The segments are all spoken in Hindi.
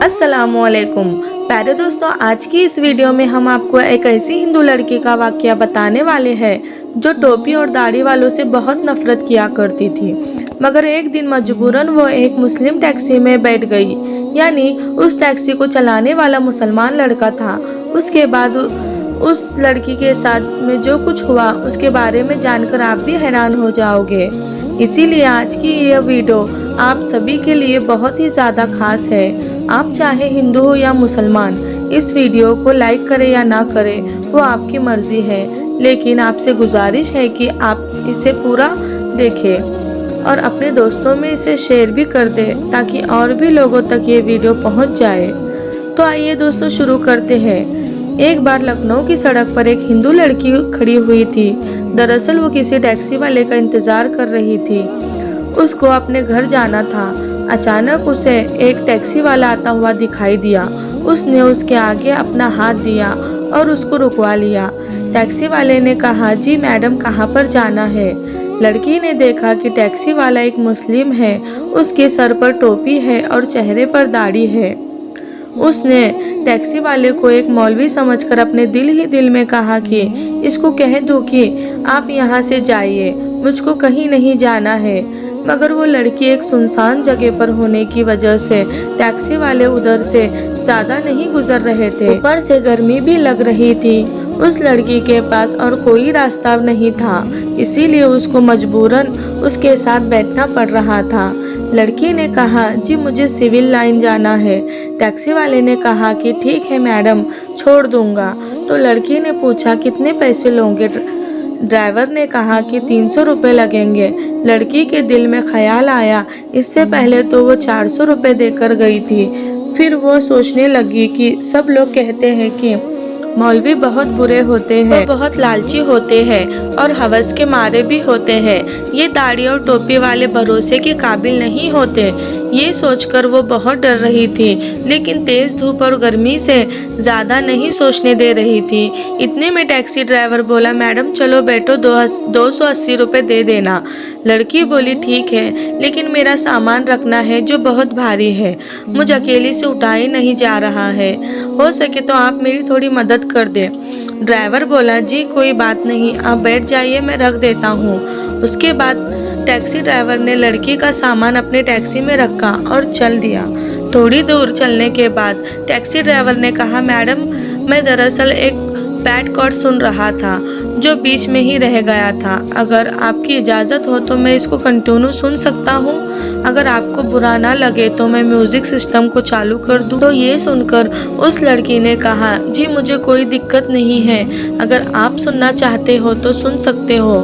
अस्सलामुअलैकुम प्यारे दोस्तों, आज की इस वीडियो में हम आपको एक ऐसी हिंदू लड़की का वाकया बताने वाले हैं जो टोपी और दाढ़ी वालों से बहुत नफरत किया करती थी। मगर एक दिन मजबूरन वो एक मुस्लिम टैक्सी में बैठ गई, यानी उस टैक्सी को चलाने वाला मुसलमान लड़का था। उसके बाद उस लड़की के साथ में जो कुछ हुआ उसके बारे में जानकर आप भी हैरान हो जाओगे। इसीलिए आज की यह वीडियो आप सभी के लिए बहुत ही ज़्यादा खास है। आप चाहे हिंदू हो या मुसलमान, इस वीडियो को लाइक करें या ना करें वो आपकी मर्जी है, लेकिन आपसे गुजारिश है कि आप इसे पूरा देखें और अपने दोस्तों में इसे शेयर भी कर दें ताकि और भी लोगों तक ये वीडियो पहुंच जाए। तो आइए दोस्तों शुरू करते हैं। एक बार लखनऊ की सड़क पर एक हिंदू लड़की खड़ी हुई थी। दरअसल वो किसी टैक्सी वाले का इंतज़ार कर रही थी। उसको अपने घर जाना था। अचानक उसे एक टैक्सी वाला आता हुआ दिखाई दिया। उसने उसके आगे अपना हाथ दिया और उसको रुकवा लिया। टैक्सी वाले ने कहा, जी मैडम, कहाँ पर जाना है? लड़की ने देखा कि टैक्सी वाला एक मुस्लिम है। उसके सर पर टोपी है और चेहरे पर दाढ़ी है। उसने टैक्सी वाले को एक मौलवी समझकर अपने दिल ही दिल में कहा कि इसको कह दो कि आप यहाँ से जाइए, मुझको कहीं नहीं जाना है। मगर वो लड़की एक सुनसान जगह पर होने की वजह से टैक्सी वाले उधर से ज़्यादा नहीं गुजर रहे थे। ऊपर से गर्मी भी लग रही थी। उस लड़की के पास और कोई रास्ता नहीं था, इसीलिए उसको मजबूरन उसके साथ बैठना पड़ रहा था। लड़की ने कहा, जी मुझे सिविल लाइन जाना है। टैक्सी वाले ने कहा कि ठीक है मैडम, छोड़ दूंगा। तो लड़की ने पूछा, कितने पैसे लोगे? ड्राइवर ने कहा कि 300 रुपये लगेंगे। लड़की के दिल में ख्याल आया, इससे पहले तो वो 400 रुपये देकर गई थी। फिर वो सोचने लगी कि सब लोग कहते हैं कि मौलवी बहुत बुरे होते हैं, बहुत लालची होते हैं और हवस के मारे भी होते हैं। ये दाढ़ी और टोपी वाले भरोसे के काबिल नहीं होते। ये सोचकर वो बहुत डर रही थी, लेकिन तेज धूप और गर्मी से ज़्यादा नहीं सोचने दे रही थी। इतने में टैक्सी ड्राइवर बोला, मैडम चलो बैठो, 280 रुपये दे देना। लड़की बोली, ठीक है, लेकिन मेरा सामान रखना है जो बहुत भारी है, मुझे अकेली से उठाई नहीं जा रहा है। हो सके तो आप मेरी थोड़ी मदद कर दे। ड्राइवर बोला, जी कोई बात नहीं, आप बैठ जाइए, मैं रख देता हूँ। उसके बाद टैक्सी ड्राइवर ने लड़की का सामान अपने टैक्सी में रखा और चल दिया। थोड़ी दूर चलने के बाद टैक्सी ड्राइवर ने कहा, मैडम मैं दरअसल एक बैड कॉर्ड सुन रहा था जो बीच में ही रह गया था। अगर आपकी इजाज़त हो तो मैं इसको कंटिन्यू सुन सकता हूँ। अगर आपको बुरा ना लगे तो मैं म्यूज़िक सिस्टम को चालू कर दूँ। तो ये सुनकर उस लड़की ने कहा, जी मुझे कोई दिक्कत नहीं है, अगर आप सुनना चाहते हो तो सुन सकते हो।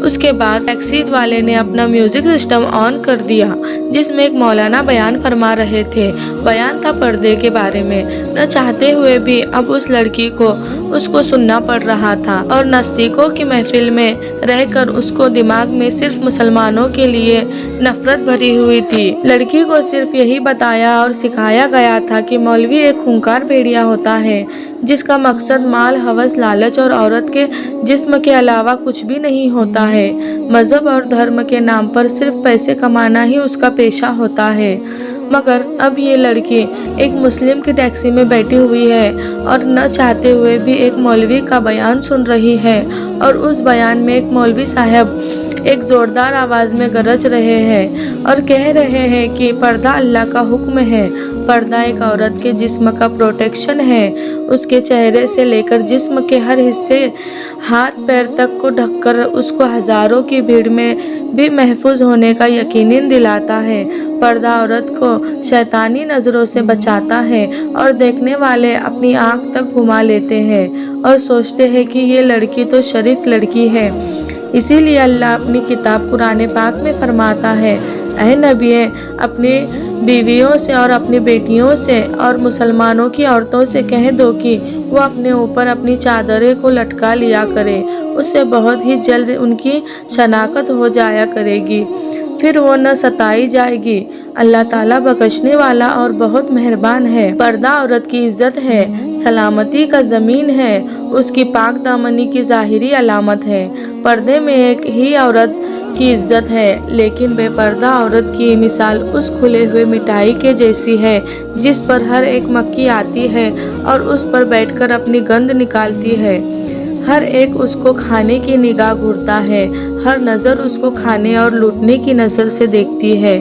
उसके बाद टैक्सी वाले ने अपना म्यूज़िक सिस्टम ऑन कर दिया, जिसमें एक मौलाना बयान फरमा रहे थे। बयान था पर्दे के बारे में। न चाहते हुए भी अब उस लड़की को उसको सुनना पड़ रहा था और नास्तिकों की महफिल में रहकर उसको दिमाग में सिर्फ मुसलमानों के लिए नफरत भरी हुई थी। लड़की को सिर्फ यही बताया और सिखाया गया था कि मौलवी एक खूंखार भेड़िया होता है जिसका मकसद माल, हवस, लालच और औरत के जिस्म के अलावा कुछ भी नहीं होता है। मजहब और धर्म के नाम पर सिर्फ पैसे कमाना ही उसका पेशा होता है। मगर अब ये लड़की एक मुस्लिम की टैक्सी में बैठी हुई है और न चाहते हुए भी एक मौलवी का बयान सुन रही है। और उस बयान में एक मौलवी साहब एक ज़ोरदार आवाज़ में गरज रहे हैं और कह रहे हैं कि पर्दा अल्लाह का हुक्म है। पर्दा एक औरत के जिस्म का प्रोटेक्शन है। उसके चेहरे से लेकर जिस्म के हर हिस्से, हाथ पैर तक को ढककर उसको हज़ारों की भीड़ में भी महफूज होने का यकीन दिलाता है। पर्दा औरत को शैतानी नज़रों से बचाता है और देखने वाले अपनी आँख तक घुमा लेते हैं और सोचते हैं कि ये लड़की तो शरीफ लड़की है। इसीलिए अल्लाह अपनी किताब कुरान पाक में फरमाता है, ऐ नबी, अपनी बीवियों से और अपनी बेटियों से और मुसलमानों की औरतों से कह दो कि वो अपने ऊपर अपनी चादरें को लटका लिया करें, उससे बहुत ही जल्द उनकी शनाख्त हो जाया करेगी, फिर वो न सताई जाएगी। अल्लाह ताला बख्शने वाला और बहुत मेहरबान है। पर्दा औरत की इज्जत है, सलामती का ज़मीन है, उसकी पाक दामनी की ज़ाहिरी अलामत है। पर्दे में एक ही औरत की इज्जत है, लेकिन बेपर्दा औरत की मिसाल उस खुले हुए मिठाई के जैसी है जिस पर हर एक मक्खी आती है और उस पर बैठकर अपनी गंध निकालती है। हर एक उसको खाने की निगाह घूरता है, हर नज़र उसको खाने और लूटने की नज़र से देखती है।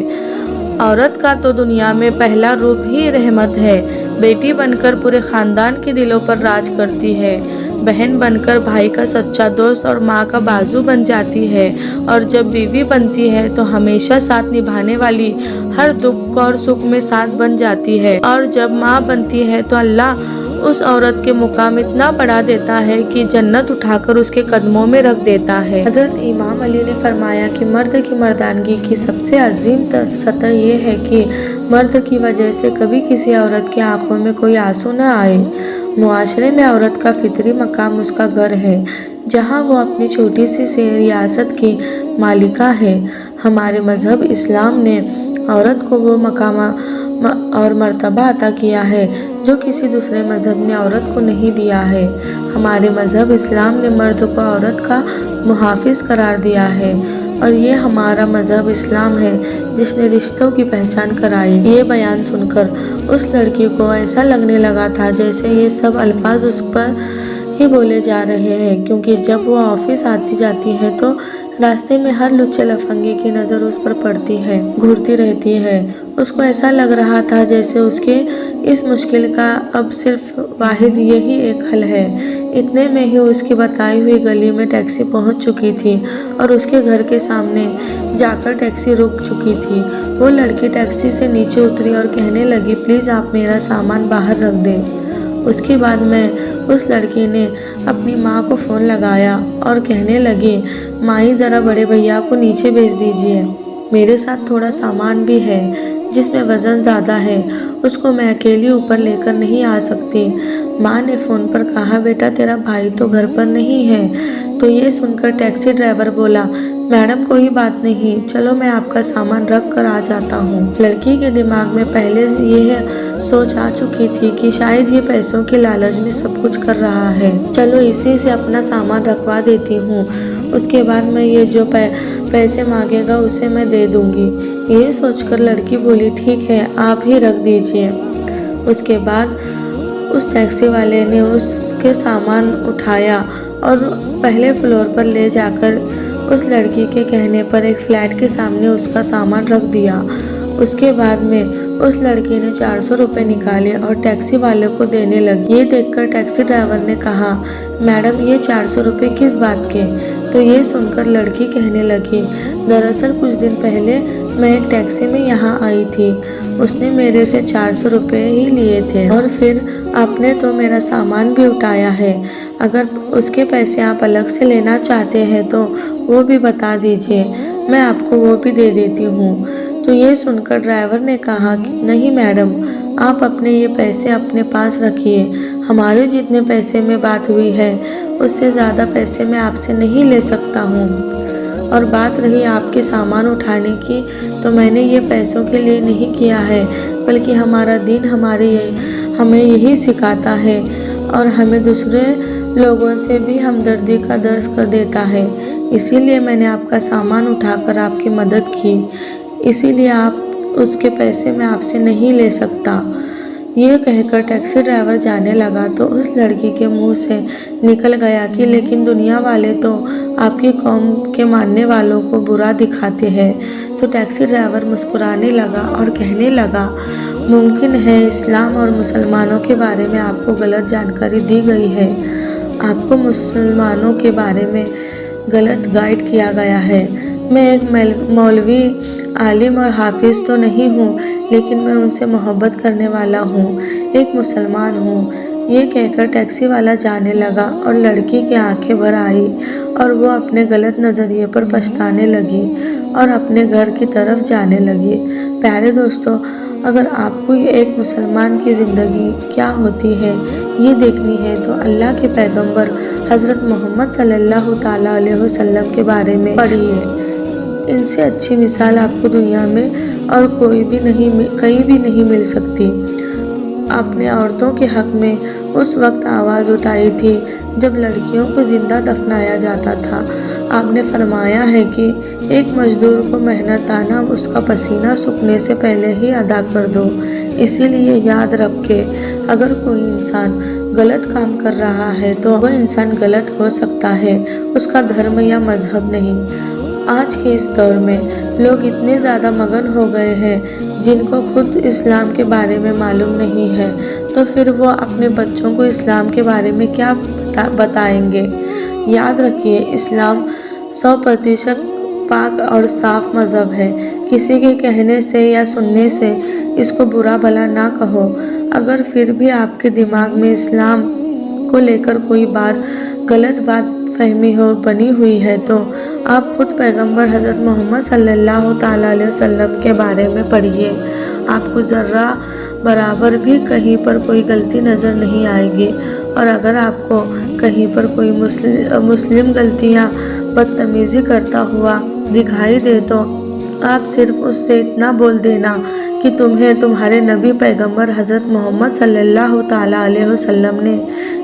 औरत का तो दुनिया में पहला रूप ही रहमत है। बेटी बनकर पूरे खानदान के दिलों पर राज करती है, बहन बनकर भाई का सच्चा दोस्त और माँ का बाजू बन जाती है, और जब बीवी बनती है तो हमेशा साथ निभाने वाली, हर दुख और सुख में साथ बन जाती है। और जब माँ बनती है तो अल्लाह उस औरत के मुकाम इतना बढ़ा देता है कि जन्नत उठाकर उसके कदमों में रख देता है। हज़रत इमाम अली ने फरमाया कि मर्द की मर्दानगी की सबसे अजीम सतह ये है कि मर्द की वजह से कभी किसी औरत की आंखों में कोई आंसू न आए। मुआशरे में औरत का फितरी मकाम उसका घर है, जहाँ वो अपनी छोटी सी रियासत की मालिका है। हमारे मज़हब इस्लाम ने औरत को वो मकाम और मर्तबा अता किया है जो किसी दूसरे मज़हब ने औरत को नहीं दिया है। हमारे मज़हब इस्लाम ने मर्द को औरत का मुहाफिज करार दिया है, और ये हमारा मज़हब इस्लाम है जिसने रिश्तों की पहचान कराई। ये बयान सुनकर उस लड़की को ऐसा लगने लगा था जैसे ये सब अल्फाज उस पर ही बोले जा रहे हैं, क्योंकि जब वो ऑफिस आती जाती है तो रास्ते में हर लुच्चे लफंगे की नज़र उस पर पड़ती है, घूरती रहती है। उसको ऐसा लग रहा था जैसे उसके इस मुश्किल का अब सिर्फ वाहिद यही एक हल है। इतने में ही उसकी बताई हुई गली में टैक्सी पहुंच चुकी थी और उसके घर के सामने जाकर टैक्सी रुक चुकी थी। वो लड़की टैक्सी से नीचे उतरी और कहने लगी, प्लीज़ आप मेरा सामान बाहर रख दें। उसके बाद उस लड़की ने अपनी माँ को फ़ोन लगाया और कहने लगी, माई ज़रा बड़े भैया को नीचे भेज दीजिए, मेरे साथ थोड़ा सामान भी है जिसमें वज़न ज़्यादा है, उसको मैं अकेली ऊपर लेकर नहीं आ सकती। माँ ने फ़ोन पर कहा, बेटा तेरा भाई तो घर पर नहीं है। तो ये सुनकर टैक्सी ड्राइवर बोला, मैडम कोई बात नहीं, चलो मैं आपका सामान रख कर आ जाता हूँ। लड़की के दिमाग में पहले यह सोच आ चुकी थी कि शायद ये पैसों के लालच में सब कुछ कर रहा है, चलो इसी से अपना सामान रखवा देती हूँ, उसके बाद मैं ये जो पैसे मांगेगा उसे मैं दे दूँगी। ये सोचकर लड़की बोली, ठीक है आप ही रख दीजिए। उसके बाद उस टैक्सी वाले ने उसके सामान उठाया और पहले फ्लोर पर ले जाकर उस लड़की के कहने पर एक फ्लैट के सामने उसका सामान रख दिया। उसके बाद में उस लड़की ने 400 रुपये निकाले और टैक्सी वाले को देने लगी। ये देखकर टैक्सी ड्राइवर ने कहा, मैडम ये 400 रुपये किस बात के? तो ये सुनकर लड़की कहने लगी, दरअसल कुछ दिन पहले मैं एक टैक्सी में यहाँ आई थी, उसने मेरे से 400 रुपये ही लिए थे और फिर आपने तो मेरा सामान भी उठाया है। अगर उसके पैसे आप अलग से लेना चाहते हैं तो वो भी बता दीजिए, मैं आपको वो भी दे देती हूँ। तो ये सुनकर ड्राइवर ने कहा कि नहीं मैडम, आप अपने ये पैसे अपने पास रखिए, हमारे जितने पैसे में बात हुई है उससे ज़्यादा पैसे मैं आपसे नहीं ले सकता हूँ। और बात रही आपके सामान उठाने की, तो मैंने ये पैसों के लिए नहीं किया है, बल्कि हमारा दीन हमें यही सिखाता है और हमें दूसरे लोगों से भी हमदर्दी का दर्स कर देता है। इसीलिए मैंने आपका सामान उठाकर आपकी मदद की, इसीलिए आप उसके पैसे मैं आपसे नहीं ले सकता। ये कहकर टैक्सी ड्राइवर जाने लगा तो उस लड़की के मुंह से निकल गया कि लेकिन दुनिया वाले तो आपकी कौम के मानने वालों को बुरा दिखाते हैं। तो टैक्सी ड्राइवर मुस्कुराने लगा और कहने लगा, मुमकिन है इस्लाम और मुसलमानों के बारे में आपको गलत जानकारी दी गई है, आपको मुसलमानों के बारे में गलत गाइड किया गया है। मैं एक मौलवी, आलिम और हाफिज़ तो नहीं हूँ, लेकिन मैं उनसे मोहब्बत करने वाला हूँ, एक मुसलमान हूँ। ये कहकर टैक्सी वाला जाने लगा और लड़की की आंखें भर आई और वो अपने गलत नज़रिए पर पछताने लगी और अपने घर की तरफ जाने लगी। प्यारे दोस्तों, अगर आपको एक मुसलमान की ज़िंदगी क्या होती है ये देखनी है तो अल्लाह के पैगंबर हज़रत मोहम्मद सल्लल्लाहु ताला अलैहि वसल्लम के बारे में पढ़िए। इनसे अच्छी मिसाल आपको दुनिया में और कहीं भी नहीं मिल सकती। आपने औरतों के हक़ में उस वक्त आवाज़ उठाई थी जब लड़कियों को ज़िंदा दफनाया जाता था। आपने फरमाया है कि एक मजदूर को मेहनताना उसका पसीना सूखने से पहले ही अदा कर दो। इसीलिए याद रखें, अगर कोई इंसान गलत काम कर रहा है तो वह इंसान गलत हो सकता है, उसका धर्म या मजहब नहीं। आज के इस दौर में लोग इतने ज़्यादा मगन हो गए हैं जिनको खुद इस्लाम के बारे में मालूम नहीं है, तो फिर वो अपने बच्चों को इस्लाम के बारे में क्या बताएंगे। याद रखिए, इस्लाम 100% पाक और साफ मज़हब है। किसी के कहने से या सुनने से इसको बुरा भला ना कहो। अगर फिर भी आपके दिमाग में इस्लाम को लेकर कोई गलत बात फहमी बनी हुई है तो आप खुद पैगंबर हज़रत मोहम्मद सल्लल्लाहु ताला अलैहि वसल्लम के बारे में पढ़िए। आपको ज़र्रा बराबर भी कहीं पर कोई गलती नज़र नहीं आएगी, और अगर आपको कहीं पर कोई मुस्लिम गलतियाँ बदतमीज़ी करता हुआ दिखाई दे तो आप सिर्फ उससे इतना बोल देना कि तुम्हें तुम्हारे नबी पैगंबर हज़रत मोहम्मद सल्लल्लाहु ताला अलैहि वसल्लम ने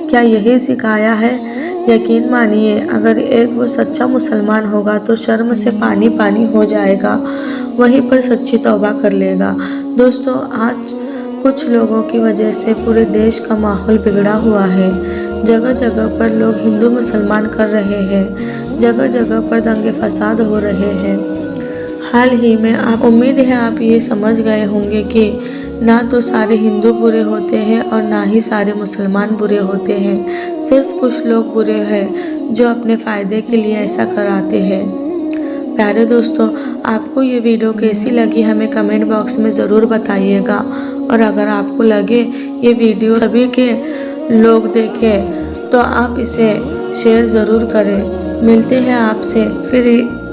क्या यही सिखाया है। यकीन मानिए, अगर एक वो सच्चा मुसलमान होगा तो शर्म से पानी पानी हो जाएगा, वहीं पर सच्ची तौबा कर लेगा। दोस्तों, आज कुछ लोगों की वजह से पूरे देश का माहौल बिगड़ा हुआ है। जगह जगह पर लोग हिंदू मुसलमान कर रहे हैं, जगह जगह पर दंगे फसाद हो रहे हैं। हाल ही में उम्मीद है आप ये समझ गए होंगे कि ना तो सारे हिंदू बुरे होते हैं और ना ही सारे मुसलमान बुरे होते हैं। सिर्फ कुछ लोग बुरे हैं जो अपने फ़ायदे के लिए ऐसा कराते हैं। प्यारे दोस्तों, आपको ये वीडियो कैसी लगी हमें कमेंट बॉक्स में ज़रूर बताइएगा, और अगर आपको लगे ये वीडियो सभी के लोग देखें तो आप इसे शेयर ज़रूर करें। मिलते हैं आपसे फिर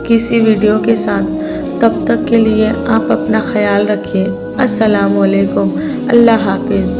किसी वीडियो के साथ। तब तक के लिए आप अपना ख्याल रखिए। अस्सलाम वालेकुम। अल्लाह हाफिज़।